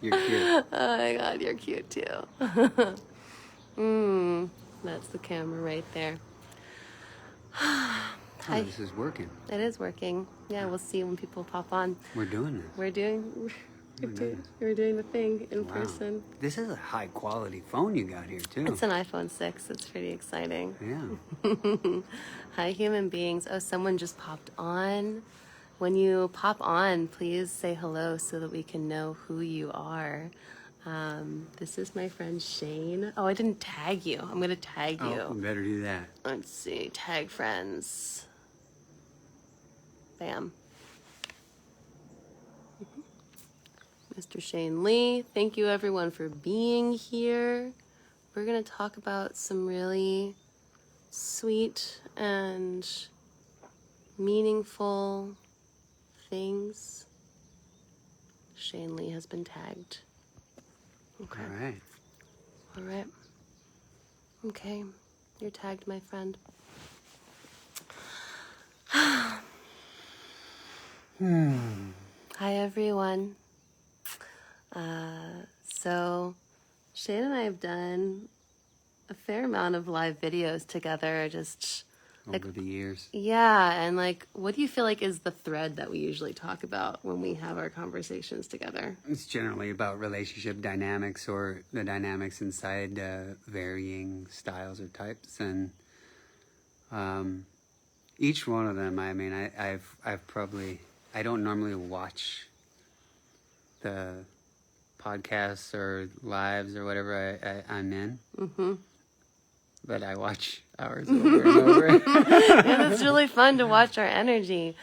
You're cute. Oh my God, you're cute too. That's the camera right there. Oh, Hi. this is working. It is working. Yeah, we'll see when people pop on. We're doing this. We're doing the thing in person. This is a high quality phone you got here too. It's an iPhone 6. It's pretty exciting. Yeah. Hi, human beings. Oh, someone just popped on. When you pop on, please say hello so that we can know who you are. This is my friend Shane. Oh, I didn't tag you. I'm going to tag you. Oh, we better do that. Let's see. Tag friends. Bam. Mr. Shane Lee. Thank you everyone for being here. We're going to talk about some really sweet and meaningful things. Shane Lee has been tagged. Okay. All right. Okay. You're tagged, my friend. Hi, everyone. So Shane and I have done a fair amount of live videos together, just Over the years. Yeah, and like, what do you feel like is the thread that we usually talk about when we have our conversations together? It's generally about relationship dynamics or the dynamics inside varying styles or types, and each one of them. I mean, I've probably, I don't normally watch the podcasts or lives or whatever I'm in. Mm-hmm. But I watch ours over and over. Yeah, it's really fun to watch our energy.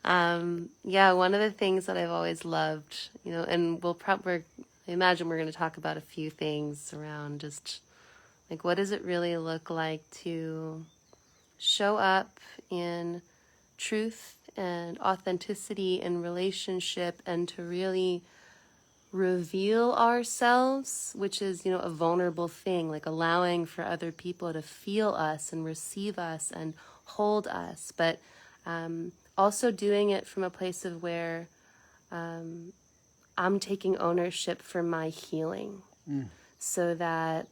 Yeah, one of the things that I've always loved, you know, and I imagine we're going to talk about a few things around just like, what does it really look like to show up in truth and authenticity in relationship, and to really reveal ourselves, which is, you know, a vulnerable thing, like allowing for other people to feel us and receive us and hold us, but also doing it from a place of where I'm taking ownership for my healing. So that,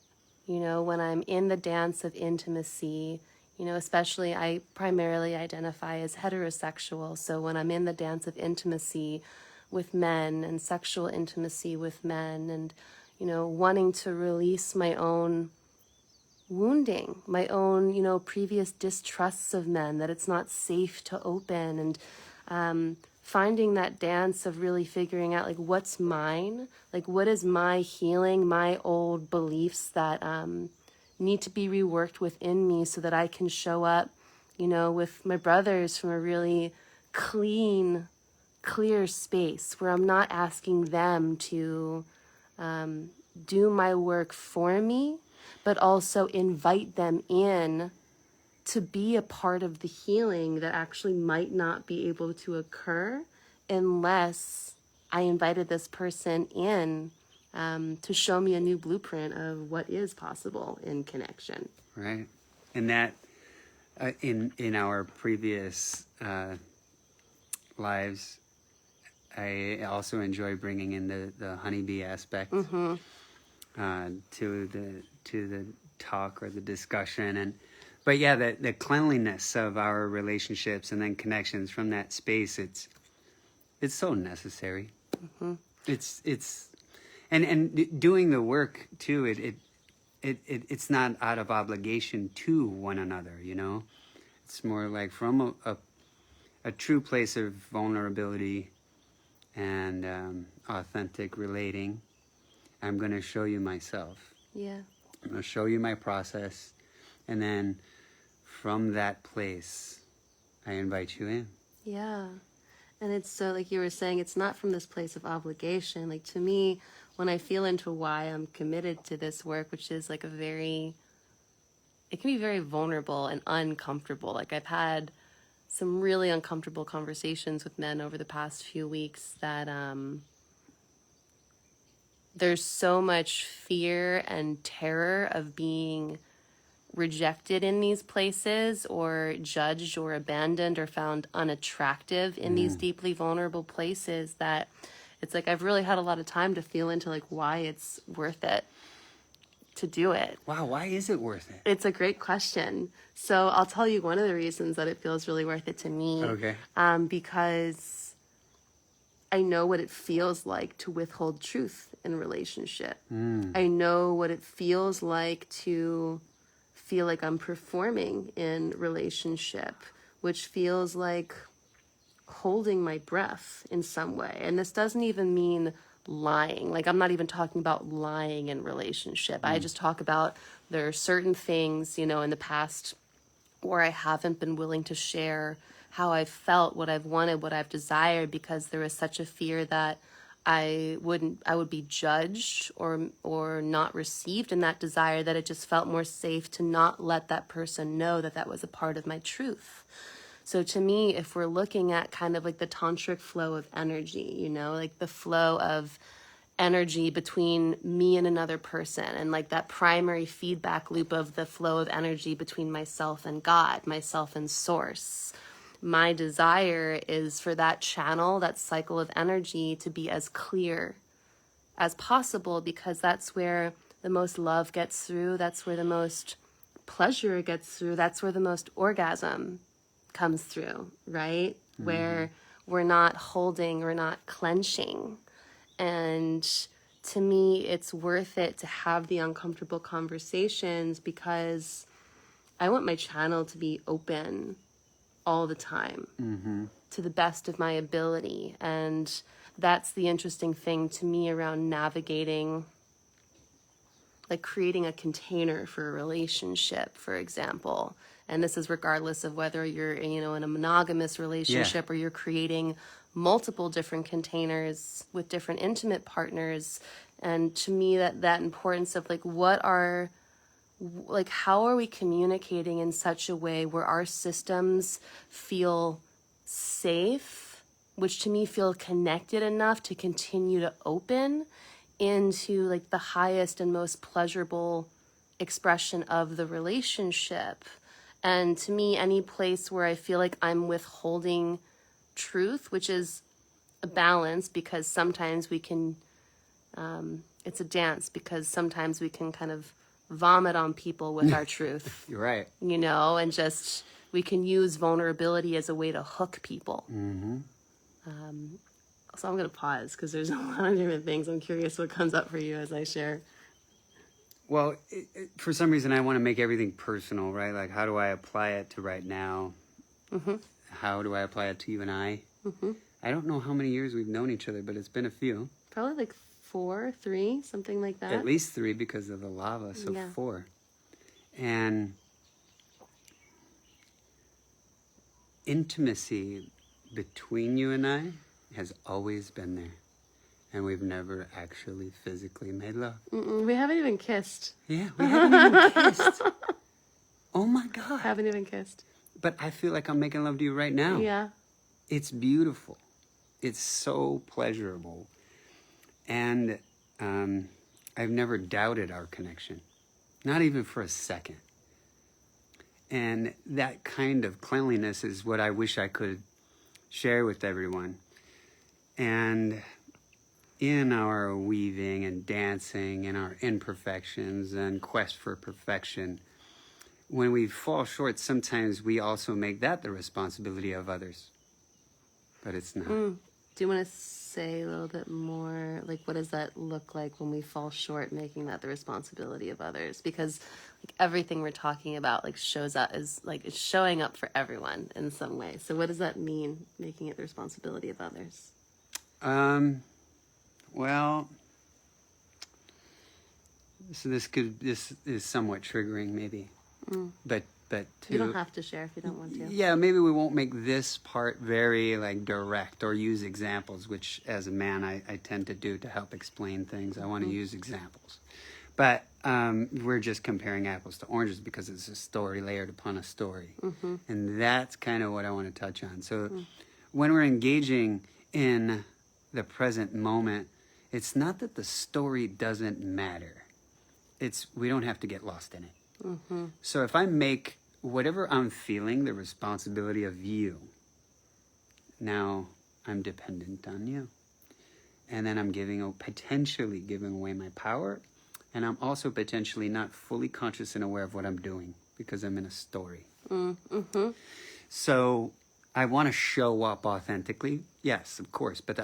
you know, when I'm in the dance of intimacy, you know, especially I primarily identify as heterosexual, so when I'm in the dance of intimacy with men and sexual intimacy with men, and, you know, wanting to release my own wounding, my own, you know, previous distrusts of men, that it's not safe to open, and finding that dance of really figuring out, like, what's mine, like, what is my healing, my old beliefs that need to be reworked within me so that I can show up, you know, with my brothers from a really clear space where I'm not asking them to do my work for me, but also invite them in to be a part of the healing that actually might not be able to occur unless I invited this person in to show me a new blueprint of what is possible in connection. Right. And that in our previous lives, I also enjoy bringing in the honeybee aspect to the talk or the discussion, but yeah, the cleanliness of our relationships and then connections from that space, it's so necessary. It's and doing the work too. It's not out of obligation to one another. You know, it's more like from a true place of vulnerability and authentic relating. I'm going to show you myself. Yeah. I'm going to show you my process, and then from that place, I invite you in. Yeah. And it's so, like you were saying, it's not from this place of obligation. Like, to me, when I feel into why I'm committed to this work, which is like it can be very vulnerable and uncomfortable. Like, I've had some really uncomfortable conversations with men over the past few weeks that there's so much fear and terror of being rejected in these places, or judged or abandoned or found unattractive in these deeply vulnerable places, that it's like I've really had a lot of time to feel into like why it's worth it to do it. Wow, why is it worth it? It's a great question. So I'll tell you one of the reasons that it feels really worth it to me. Okay. Because I know what it feels like to withhold truth in a relationship. I know what it feels like to feel like I'm performing in relationship, which feels like holding my breath in some way. And this doesn't even mean lying. Like, I'm not even talking about lying in relationship. I just talk about there are certain things, in the past where I haven't been willing to share how I've felt, what I've wanted, what I've desired, because there was such a fear that I would be judged or not received in that desire, that it just felt more safe to not let that person know that that was a part of my truth. So to me, if we're looking at kind of like the tantric flow of energy, like the flow of energy between me and another person, and like that primary feedback loop of the flow of energy between myself and God, myself and source. My desire is for that channel, that cycle of energy, to be as clear as possible, because that's where the most love gets through. That's where the most pleasure gets through. That's where the most orgasm comes through, right? Where we're not holding, we're not clenching. And to me, it's worth it to have the uncomfortable conversations, because I want my channel to be open all the time to the best of my ability. And that's the interesting thing to me around navigating, like creating a container for a relationship, for example. And this is regardless of whether you're, in a monogamous relationship or you're creating multiple different containers with different intimate partners. And to me, that importance of how are we communicating in such a way where our systems feel safe, which to me feel connected enough to continue to open into like the highest and most pleasurable expression of the relationship. And to me, any place where I feel like I'm withholding truth, which is a balance, because sometimes we can, it's a dance, because sometimes we can kind of vomit on people with our truth. You're right. And just, we can use vulnerability as a way to hook people. So I'm going to pause, because there's a lot of different things. I'm curious what comes up for you as I share. Well, for some reason, I want to make everything personal, right? Like, how do I apply it to right now? How do I apply it to you and I? I don't know how many years we've known each other, but it's been a few. Probably like 4, 3, something like that. At least 3 because of the lava, so 4. And intimacy between you and I has always been there. And we've never actually physically made love. We haven't even kissed. Yeah, we haven't even kissed. Oh my God. Haven't even kissed. But I feel like I'm making love to you right now. Yeah. It's beautiful. It's so pleasurable. And I've never doubted our connection. Not even for a second. And that kind of cleanliness is what I wish I could share with everyone. And in our weaving and dancing and our imperfections and quest for perfection, when we fall short, sometimes we also make that the responsibility of others. But it's not. Do you want to say a little bit more, like, what does that look like when we fall short, making that the responsibility of others? Because like everything we're talking about like shows up as like it's showing up for everyone in some way. So what does that mean, making it the responsibility of others? Well, so this is somewhat triggering, maybe, but You don't have to share if you don't want to. Yeah, maybe we won't make this part very like direct or use examples, which as a man I tend to do to help explain things. I want to use examples, but we're just comparing apples to oranges because it's a story layered upon a story, and that's kind of what I want to touch on. So when we're engaging in the present moment, it's not that the story doesn't matter. It's we don't have to get lost in it. So if I make whatever I'm feeling the responsibility of you, now I'm dependent on you. and then I'm potentially giving away my power, and I'm also potentially not fully conscious and aware of what I'm doing because I'm in a story. Mm-hmm. So I want to show up authentically, yes, of course, but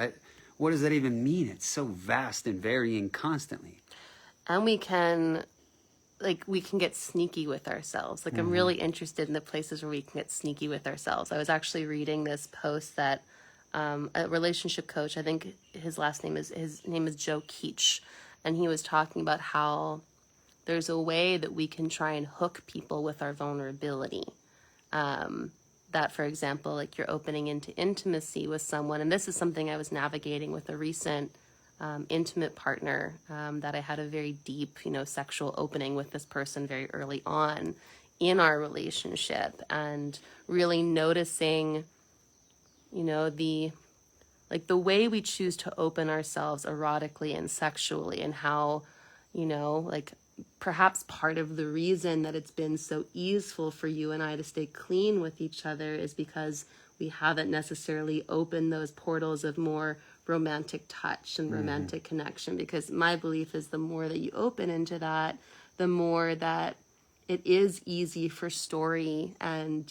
what does that even mean? It's so vast and varying constantly. And we can get sneaky with ourselves. Like, I'm really interested in the places where we can get sneaky with ourselves. I was actually reading this post that a relationship coach, I think his name is Joe Keach, and he was talking about how there's a way that we can try and hook people with our vulnerability. That, for example, like you're opening into intimacy with someone, and this is something I was navigating with a recent intimate partner, that I had a very deep, sexual opening with this person very early on in our relationship, and really noticing, the way we choose to open ourselves erotically and sexually, and how, perhaps part of the reason that it's been so easeful for you and I to stay clean with each other is because we haven't necessarily opened those portals of more romantic touch and romantic connection. Because my belief is the more that you open into that, the more that it is easy for story and,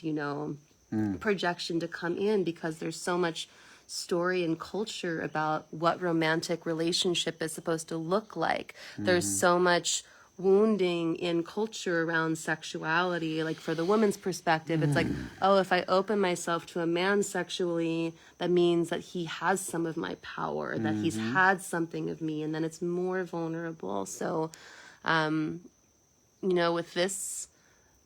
projection to come in, because there's so much story and culture about what romantic relationship is supposed to look like. There's so much wounding in culture around sexuality. Like, for the woman's perspective, it's like, oh, if I open myself to a man sexually, that means that he has some of my power, that he's had something of me, and then it's more vulnerable. So, with this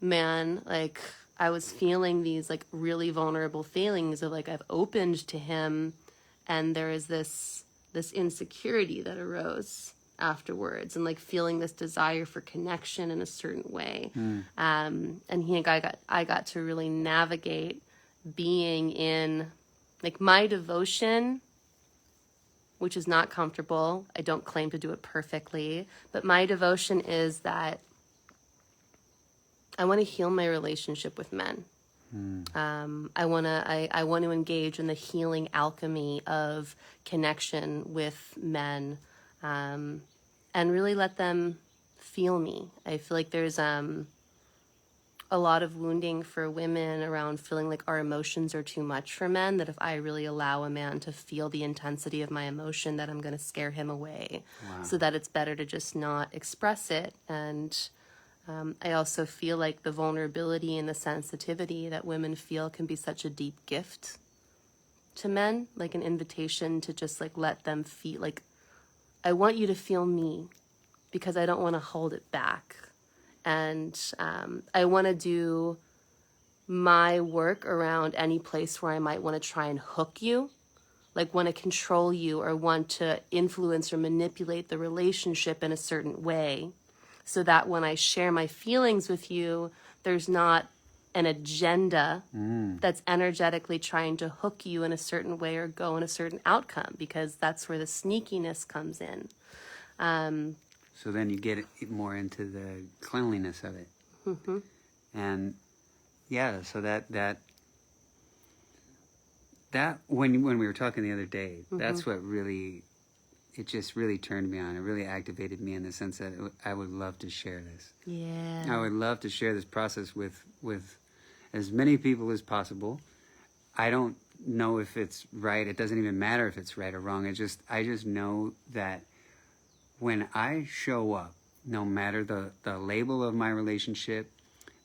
man, like, I was feeling these like really vulnerable feelings of like I've opened to him, and there is this insecurity that arose afterwards, and like feeling this desire for connection in a certain way. And I got to really navigate being in like my devotion, which is not comfortable. I don't claim to do it perfectly, but my devotion is that I want to heal my relationship with men. I want to engage in the healing alchemy of connection with men, and really let them feel me. I feel like there's a lot of wounding for women around feeling like our emotions are too much for men, that if I really allow a man to feel the intensity of my emotion, that I'm going to scare him away. Wow. So that it's better to just not express it. And I also feel like the vulnerability and the sensitivity that women feel can be such a deep gift to men, like an invitation to just like let them feel like, I want you to feel me because I don't want to hold it back. And I want to do my work around any place where I might want to try and hook you, like want to control you or want to influence or manipulate the relationship in a certain way, so that when I share my feelings with you, there's not an agenda that's energetically trying to hook you in a certain way or go in a certain outcome, because that's where the sneakiness comes in. So then you get more into the cleanliness of it. And yeah, so that when we were talking the other day, that's what really, it just really turned me on. It really activated me in the sense that I would love to share this. Yeah. I would love to share this process with as many people as possible. I don't know if it's right. It doesn't even matter if it's right or wrong. I just know that when I show up, no matter the label of my relationship,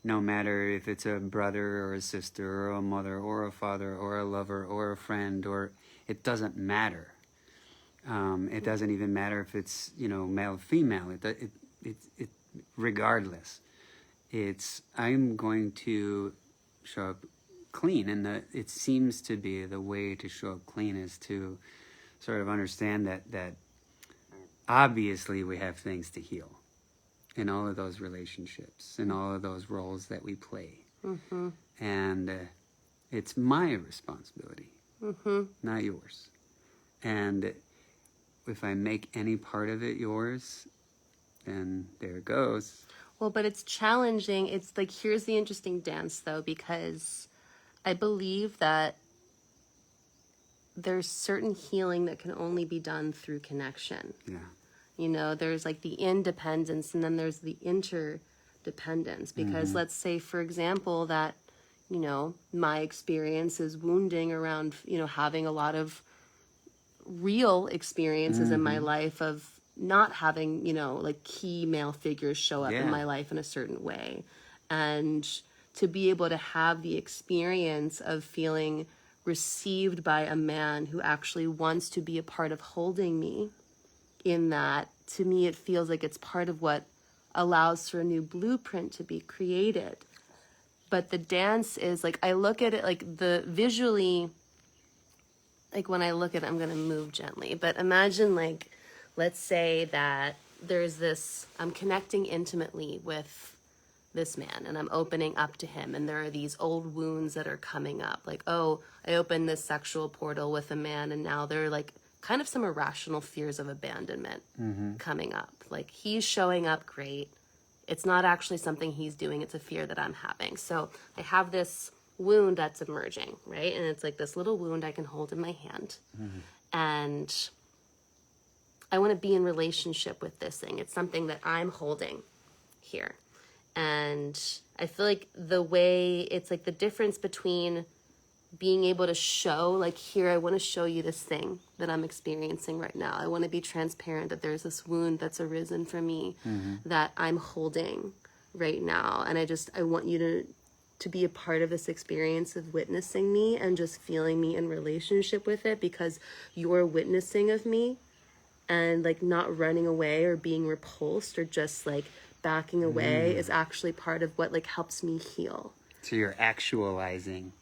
no matter if it's a brother or a sister or a mother or a father or a lover or a friend, or it doesn't matter. It doesn't even matter if it's, male, female. It regardless. I'm going to show up clean, and it seems to be the way to show up clean is to sort of understand that obviously we have things to heal in all of those relationships, in all of those roles that we play, and it's my responsibility, not yours. And if I make any part of it yours, then there it goes. Well, but it's challenging. It's like, here's the interesting dance, though, because I believe that there's certain healing that can only be done through connection. Yeah. You know, there's like the independence and then there's the interdependence. Because let's say, for example, that, you know, my experience is wounding around, you know, having a lot of real experiences in my life of not having, you know, like key male figures show up in my life in a certain way. And to be able to have the experience of feeling received by a man who actually wants to be a part of holding me, in that, to me, it feels like it's part of what allows for a new blueprint to be created. But the dance is like, I look at it like the visually, like when I look at it, I'm going to move gently, but imagine like, let's say that there's this, I'm connecting intimately with this man and I'm opening up to him, and there are these old wounds that are coming up. Like, oh, I opened this sexual portal with a man and now there are like kind of some irrational fears of abandonment coming up. Like, he's showing up great. It's not actually something he's doing. It's a fear that I'm having. So I have this wound that's emerging, right? And it's like this little wound I can hold in my hand. And I want to be in relationship with this thing. It's something that I'm holding here. And I feel like the way, it's like the difference between being able to show, like, here, I want to show you this thing that I'm experiencing right now. I want to be transparent that there's this wound that's arisen for me that I'm holding right now. And I want you to be a part of this experience of witnessing me and just feeling me in relationship with it, because your witnessing of me and like not running away or being repulsed or just like backing away is actually part of what like helps me heal. So you're actualizing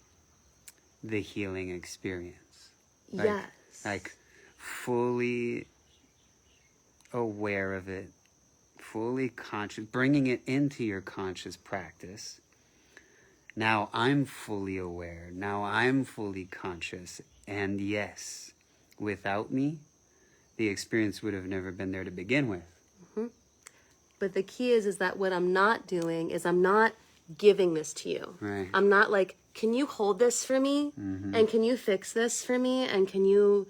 the healing experience. Like, Yes. Like fully aware of it, fully conscious, bringing it into your conscious practice. Now I'm fully aware. Now I'm fully conscious. And yes, without me, the experience would have never been there to begin with. But the key is that what I'm not doing is I'm not giving this to you. Right. I'm not like, can you hold this for me? And can you fix this for me? And can you,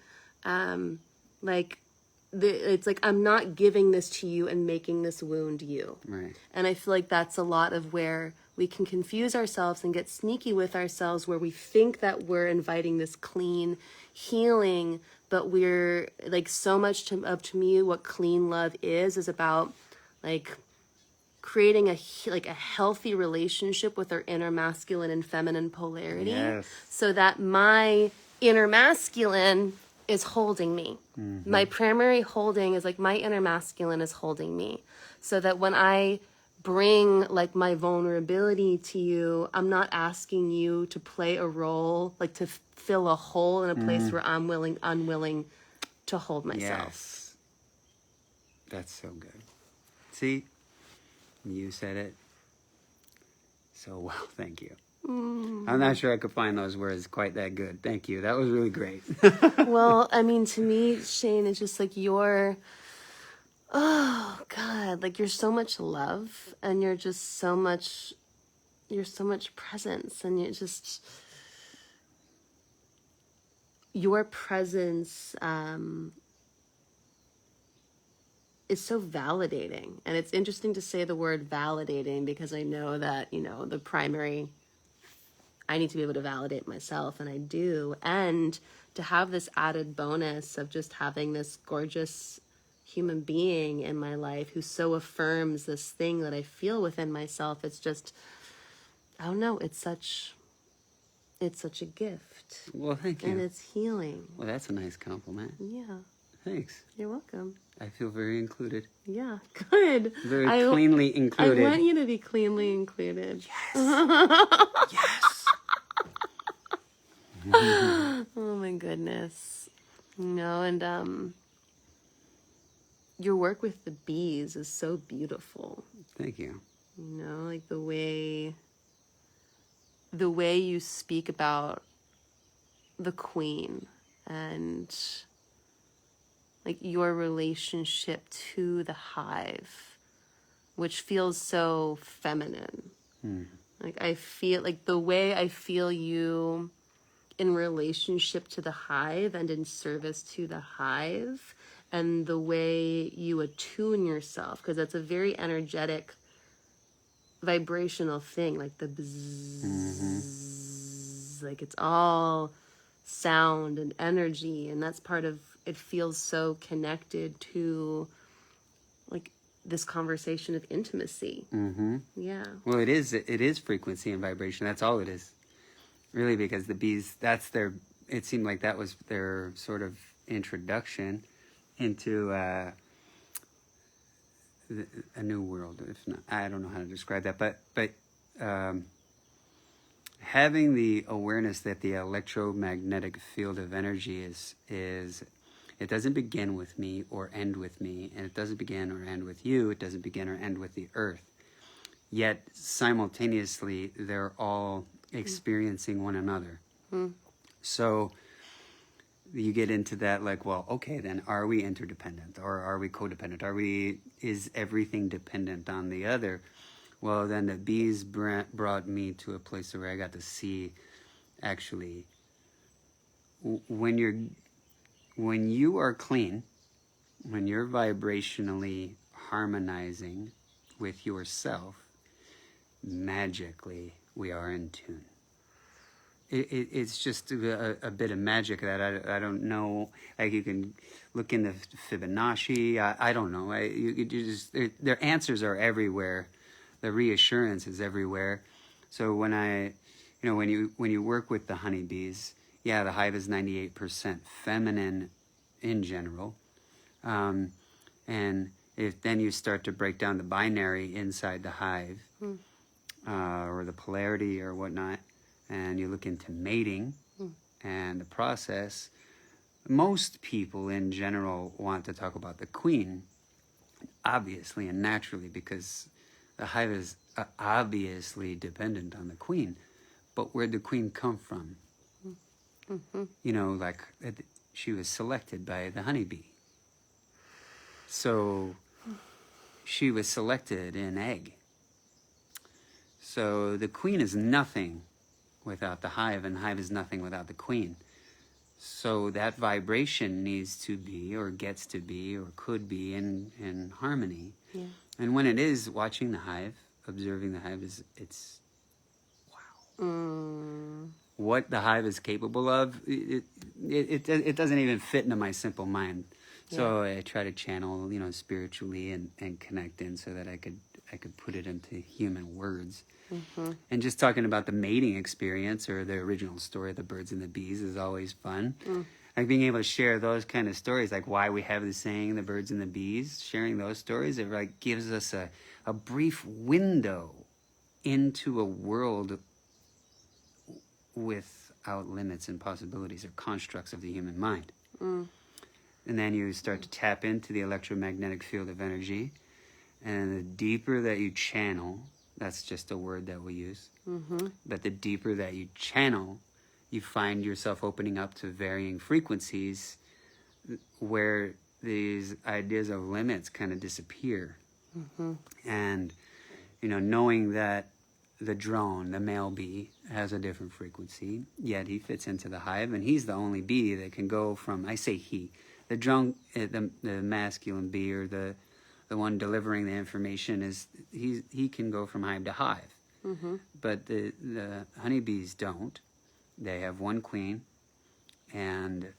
it's like, I'm not giving this to you and making this wound you. Right. And I feel like that's a lot of where we can confuse ourselves and get sneaky with ourselves, where we think that we're inviting this clean healing, but we're like, so much to me, what clean love is about like creating a healthy relationship with our inner masculine and feminine polarity. Yes. So that my inner masculine is holding me. My primary holding is like my inner masculine is holding me. So that when I bring like my vulnerability to you, I'm not asking you to play a role, like to fill a hole in a place where I'm unwilling to hold myself. Yes. That's so good. See, you said it so well. Thank you. I'm not sure I could find those words quite that good. Thank you. That was really great. Well, I mean, to me, Shane, it's just like oh God, like you're so much love and you're so much presence, and your presence is so validating. And it's interesting to say the word validating, because I know that, you know, the primary, I need to be able to validate myself, and I do. And to have this added bonus of just having this gorgeous human being in my life who so affirms this thing that I feel within myself, it's just, I don't know, it's such a gift. Well, thank you. And it's healing. Well, that's a nice compliment. Yeah. Thanks. You're welcome. I feel very included. Yeah, good. Very cleanly included. I want you to be cleanly included. Yes. Yes. Oh my goodness. And your work with the bees is so beautiful. Thank you. You know, like the way you speak about the queen and like your relationship to the hive, which feels so feminine. Like I feel like the way I feel you in relationship to the hive and in service to the hive, and the way you attune yourself, because that's a very energetic vibrational thing, like the bzzz, like it's all sound and energy, and that's part of it. Feels so connected to like this conversation of intimacy. Yeah. Well, it is frequency and vibration. That's all it is, really, because the bees, it seemed like that was their sort of introduction into a new world. If not, I don't know how to describe that, but having the awareness that the electromagnetic field of energy is it doesn't begin with me or end with me, and it doesn't begin or end with you. It doesn't begin or end with the earth. Yet simultaneously, they're all experiencing one another. So you get into that, like, well, okay, then are we interdependent or are we codependent? Is everything dependent on the other? Well, then the bees brought me to a place where I got to see, actually, when you are clean, when you're vibrationally harmonizing with yourself, magically we are in tune. It's just a bit of magic that I don't know. Like, you can look in the Fibonacci. I don't know. Their answers are everywhere. The reassurance is everywhere. So when when you work with the honeybees, yeah, the hive is 98% feminine in general, and if then you start to break down the binary inside the hive, or the polarity or whatnot, and you look into mating and the process, most people in general want to talk about the queen, obviously and naturally, because the hive is obviously dependent on the queen. But where'd the queen come from? Like, she was selected by the honeybee. So she was selected in egg. So the queen is nothing without the hive, and the hive is nothing without the queen. So that vibration needs to be, or gets to be, or could be in harmony. Yeah. And when it is, watching the hive, observing the hive, it's wow. What the hive is capable of, it doesn't even fit into my simple mind. So I try to channel, spiritually and connect in so that I could put it into human words. And just talking about the mating experience, or the original story, the birds and the bees, is always fun. Like, being able to share those kind of stories, like why we have the saying, the birds and the bees, sharing those stories, it like gives us a brief window into a world without limits and possibilities or constructs of the human mind. And then you start to tap into the electromagnetic field of energy, and the deeper that you channel, that's just a word that we use, but the deeper that you channel, you find yourself opening up to varying frequencies where these ideas of limits kind of disappear. And, knowing that the drone, the male bee, has a different frequency, yet he fits into the hive, and he's the only bee that can go from, I say he, the drone, the masculine bee, or the one delivering the information, he can go from hive to hive. But the honeybees don't. They have one queen, and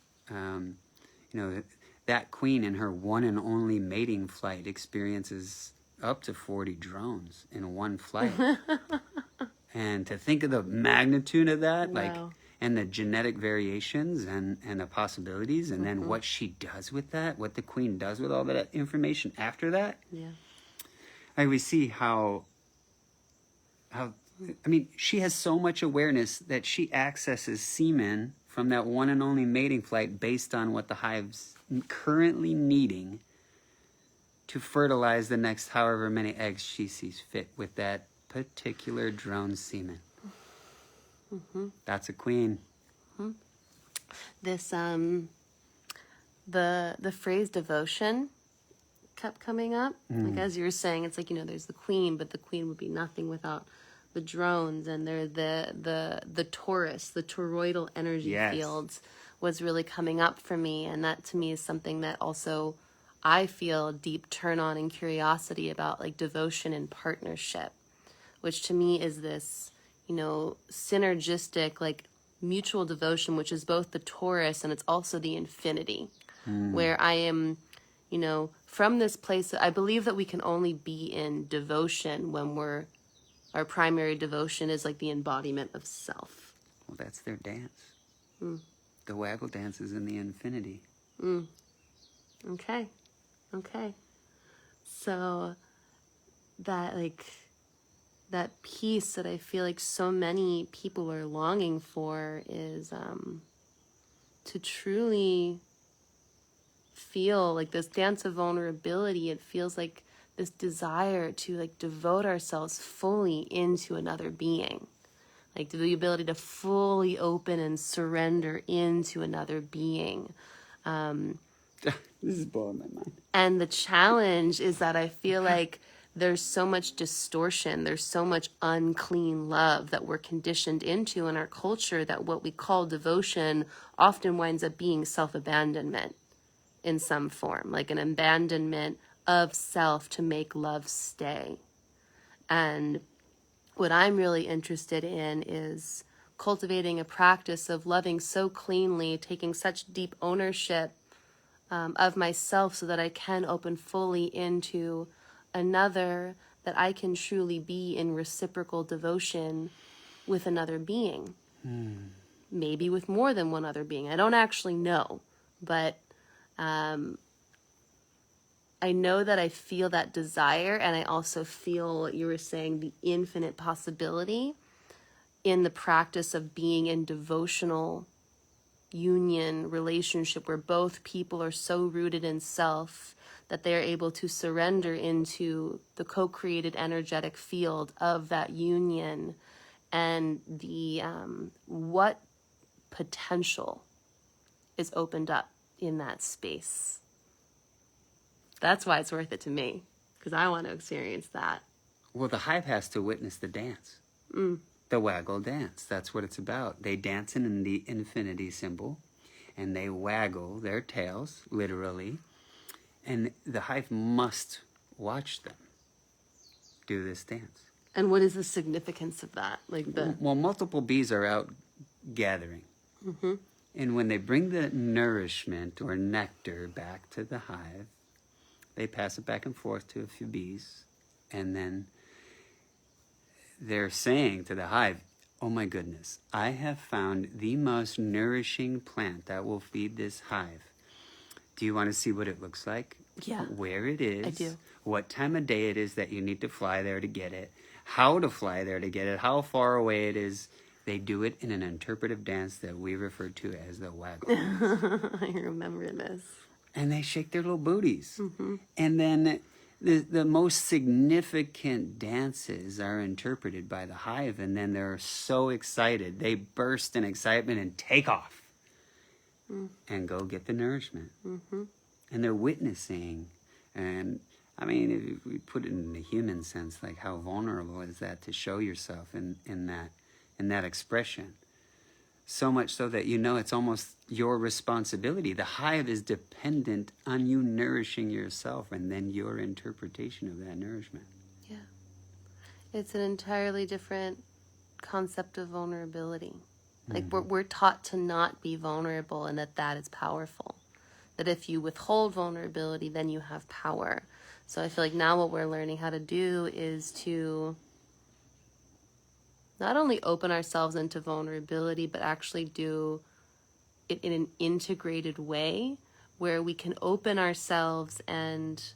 that queen in her one and only mating flight experiences up to 40 drones in one flight. And to think of the magnitude of that, Wow. and the genetic variations and the possibilities, and then what she does with that, what the queen does with all that information after that. We see how she has so much awareness that she accesses semen from that one and only mating flight based on what the hive's currently needing to fertilize the next however many eggs she sees fit with that particular drone semen. That's a queen. This the phrase devotion kept coming up. Like, as you were saying, it's like, there's the queen, but the queen would be nothing without the drones, and they're the torus, the toroidal energy Yes. fields was really coming up for me. And that to me is something that also I feel deep turn on and curiosity about, like devotion and partnership, which to me is this, synergistic, like mutual devotion, which is both the torus and it's also the infinity, where I am, from this place. I believe that we can only be in devotion when our primary devotion is like the embodiment of self. Well, that's their dance. The waggle dance is in the infinity. Okay. So that peace that I feel like so many people are longing for is to truly feel like this dance of vulnerability. It feels like this desire to like devote ourselves fully into another being, like the ability to fully open and surrender into another being. This is blowing my mind. And the challenge is that I feel like there's so much distortion, there's so much unclean love that we're conditioned into in our culture, that what we call devotion often winds up being self-abandonment in some form, like an abandonment of self to make love stay. And what I'm really interested in is cultivating a practice of loving so cleanly, taking such deep ownership of myself so that I can open fully into another, that I can truly be in reciprocal devotion with another being. Maybe with more than one other being. I don't actually know, but I know that I feel that desire, and I also feel what you were saying, the infinite possibility in the practice of being in devotional union relationship where both people are so rooted in self that they are able to surrender into the co-created energetic field of that union, and the what potential is opened up in that space. That's why it's worth it to me, because I want to experience that. Well, the hive has to witness the dance. The waggle dance. That's what it's about. They dance in the infinity symbol, and they waggle their tails, literally. And the hive must watch them do this dance. And what is the significance of that? Well, multiple bees are out gathering. And when they bring the nourishment or nectar back to the hive, they pass it back and forth to a few bees. And then they're saying to the hive, oh my goodness, I have found the most nourishing plant that will feed this hive. Do you want to see what it looks like? Yeah. Where it is? I do. What time of day it is that you need to fly there to get it? How to fly there to get it? How far away it is? They do it in an interpretive dance that we refer to as the waggle. I remember this. And they shake their little booties. And then the most significant dances are interpreted by the hive, and then they're so excited. They burst in excitement and take off and go get the nourishment. And they're witnessing. And I mean, if we put it in the human sense, like how vulnerable is that to show yourself in that expression? So much so that it's almost your responsibility. The hive is dependent on you nourishing yourself and then your interpretation of that nourishment. Yeah. It's an entirely different concept of vulnerability. Like we're taught to not be vulnerable, and that is powerful. That if you withhold vulnerability, then you have power. So I feel like now what we're learning how to do is to not only open ourselves into vulnerability, but actually do it in an integrated way where we can open ourselves and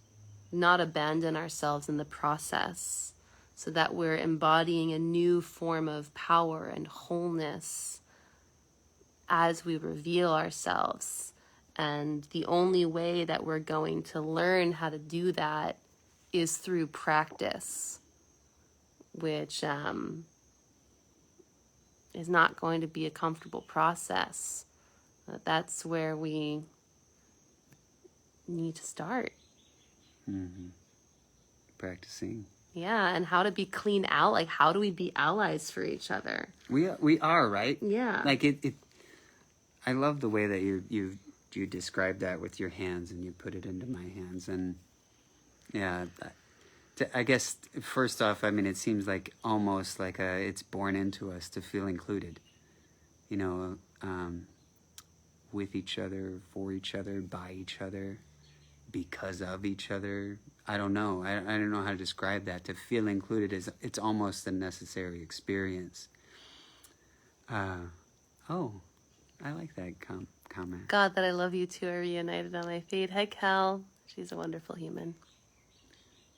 not abandon ourselves in the process, so that we're embodying a new form of power and wholeness as we reveal ourselves. And the only way that we're going to learn how to do that is through practice, which is not going to be a comfortable process. That's where we need to start. Practicing. Yeah, and how to be clean out. Like, how do we be allies for each other? We are, right? Yeah. Like it I love the way that you describe that with your hands, and you put it into my hands. And yeah, I guess first off, I mean, it seems like almost like it's born into us to feel included, you know, with each other, for each other, by each other, because of each other. I don't know. I don't know how to describe that. To feel included it's almost a necessary experience. Oh, I like that comment. God, that I love you too are reunited on my feed. Hi, Cal. She's a wonderful human.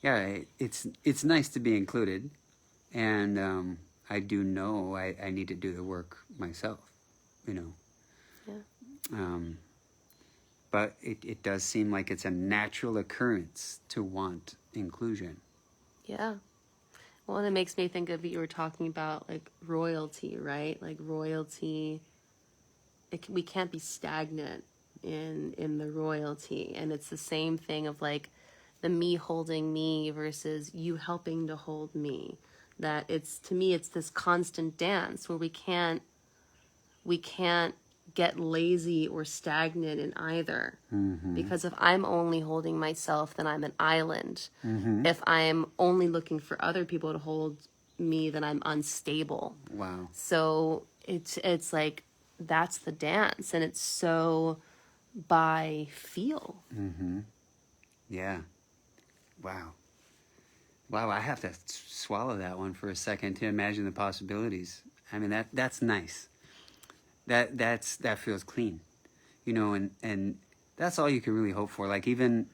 Yeah, it's nice to be included, and I do know I need to do the work myself, you know. Yeah. But it does seem like it's a natural occurrence to want inclusion. Yeah. Well, and it makes me think of you were talking about like royalty, right? Like royalty, we can't be stagnant in the royalty, and it's the same thing of like the me holding me versus you helping to hold me. That it's, to me, it's this constant dance where we can't get lazy or stagnant in either. Mm-hmm. Because if I'm only holding myself, then I'm an island. Mm-hmm. If I'm only looking for other people to hold me, then I'm unstable. Wow. So it's like that's the dance, and it's so by feel. Mm-hmm. Yeah. Wow. Wow, I have to swallow that one for a second to imagine the possibilities. I mean, that's nice. That feels clean, you know, and that's all you can really hope for. Like, even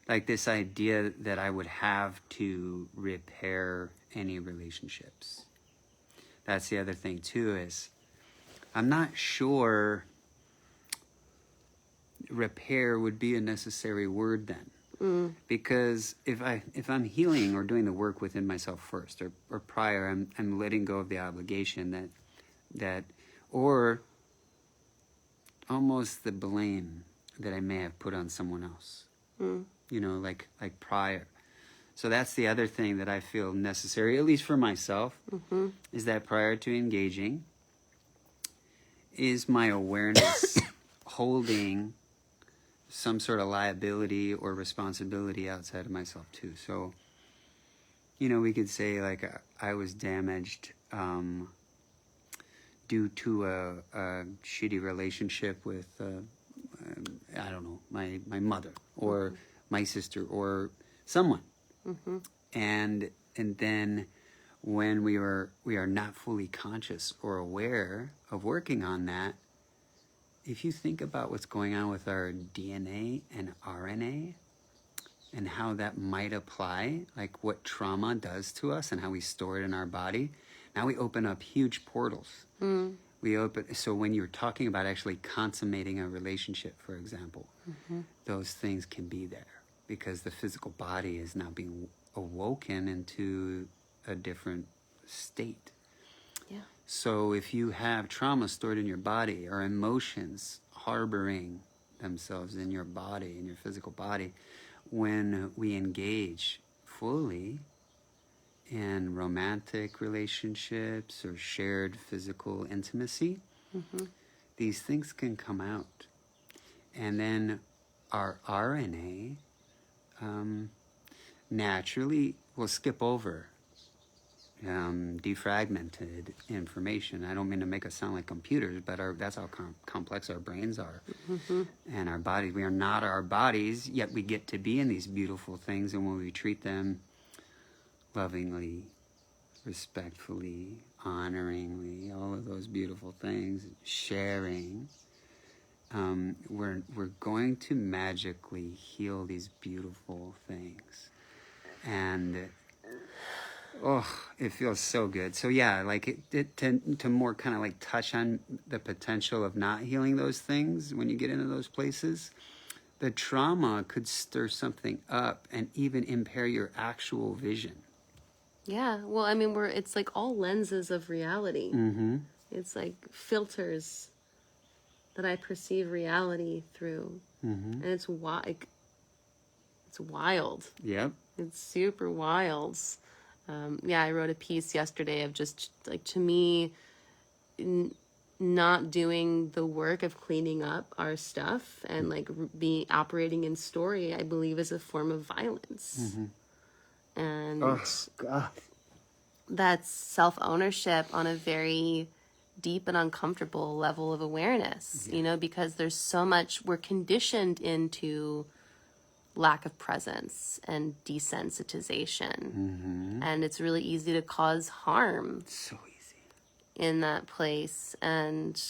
like this idea that I would have to repair any relationships. That's the other thing too, is I'm not sure repair would be a necessary word then. Because if I'm healing or doing the work within myself first, or prior, I'm letting go of the obligation that or almost the blame that I may have put on someone else. You know, like prior. So that's the other thing that I feel necessary, at least for myself, is that prior to engaging, is my awareness holding some sort of liability or responsibility outside of myself too. So, you know, we could say like I was damaged due to a shitty relationship with I don't know, my mother or my sister or someone, and then when we are not fully conscious or aware of working on that, if you think about what's going on with our DNA and RNA and how that might apply, like what trauma does to us and how we store it in our body, now we open up huge portals. So when you're talking about actually consummating a relationship, for example, those things can be there because the physical body is now being awoken into a different state. Yeah. So if you have trauma stored in your body or emotions harboring themselves in your body, in your physical body, when we engage fully in romantic relationships or shared physical intimacy, these things can come out. And then our RNA naturally will skip over defragmented information. I don't mean to make us sound like computers, but that's how complex our brains are. And our bodies. We are not our bodies, yet we get to be in these beautiful things, and when we treat them lovingly, respectfully, honoringly, all of those beautiful things, sharing, we're going to magically heal these beautiful things. And it feels so good. So yeah, like to more kind of like touch on the potential of not healing those things when you get into those places, the trauma could stir something up and even impair your actual vision. Yeah. Well, I mean, it's like all lenses of reality. It's like filters that I perceive reality through. And it's wild. Yep. It's super wild. I wrote a piece yesterday of just like, to me, not doing the work of cleaning up our stuff and like be operating in story, I believe, is a form of violence. And God. that's self-ownership on a very deep and uncomfortable level of awareness, because there's so much, we're conditioned into lack of presence and desensitization. And it's really easy to cause harm. So easy. In that place. And,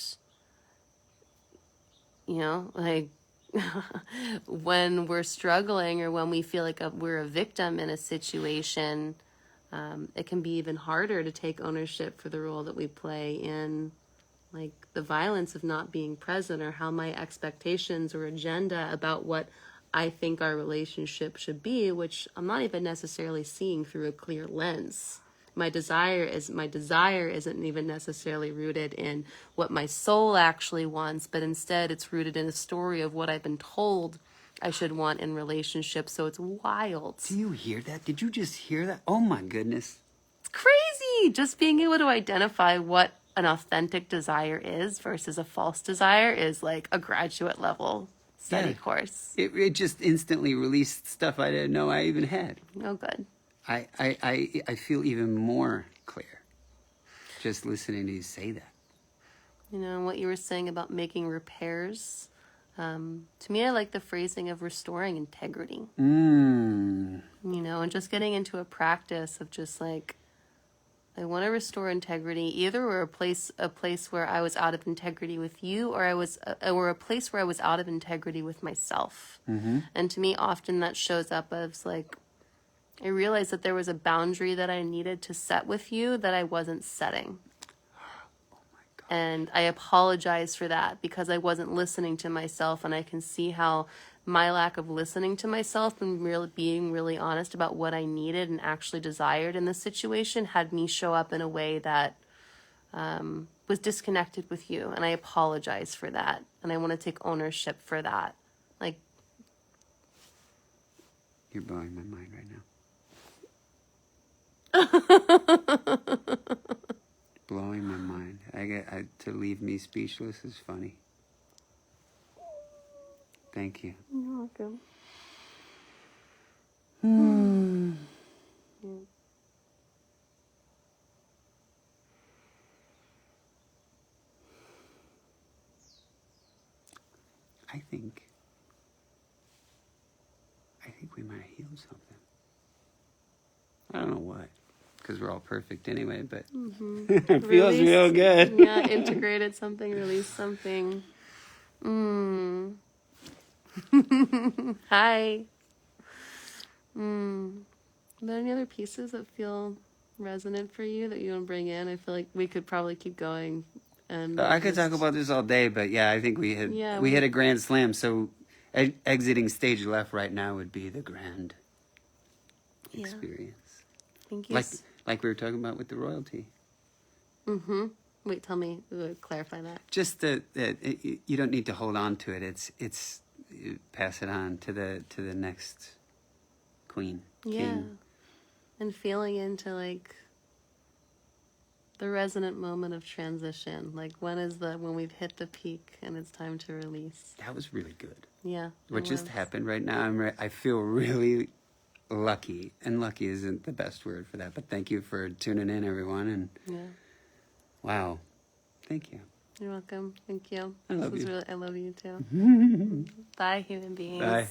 like, when we're struggling or when we feel like we're a victim in a situation, it can be even harder to take ownership for the role that we play in, like, the violence of not being present, or how my expectations or agenda about what I think our relationship should be, which I'm not even necessarily seeing through a clear lens. My desire isn't even necessarily rooted in what my soul actually wants, but instead it's rooted in a story of what I've been told I should want in relationships. So it's wild. Do you hear that? Did you just hear that? Oh my goodness. It's crazy. Just being able to identify what an authentic desire is versus a false desire is like a graduate level study course. It just instantly released stuff I didn't know I even had. Oh, good. I feel even more clear just listening to you say that. What you were saying about making repairs. To me, I like the phrasing of restoring integrity. And just getting into a practice of just like, I want to restore integrity. Either we're a place where I was out of integrity with you, or or a place where I was out of integrity with myself. And to me, often that shows up as like, I realized that there was a boundary that I needed to set with you that I wasn't setting. Oh my God. And I apologize for that because I wasn't listening to myself, and I can see how my lack of listening to myself and really being really honest about what I needed and actually desired in this situation had me show up in a way that was disconnected with you. And I apologize for that. And I want to take ownership for that. Like, you're blowing my mind right now. Blowing my mind. To leave me speechless is funny. Thank you. You're welcome. I think we might have healed something. I don't know what, because we're all perfect anyway, but it feels real good. Yeah, integrated something, released something. Hi. Are there any other pieces that feel resonant for you that you want to bring in? I feel like we could probably keep going. And I could talk about this all day, but yeah, I think we hit a grand slam. So exiting stage left right now would be the grand experience. Thank you. Like we were talking about with the royalty. Wait, tell me, clarify that. Just that you don't need to hold on to it. It's you pass it on to the next queen. Yeah. King. And feeling into like the resonant moment of transition. Like when we've hit the peak and it's time to release. That was really good. Yeah. What just happened right now, I feel really lucky. And lucky isn't the best word for that, but thank you for tuning in, everyone. And wow. Thank you. You're welcome. Thank you. I love you. I love you too. Bye, human beings. Bye.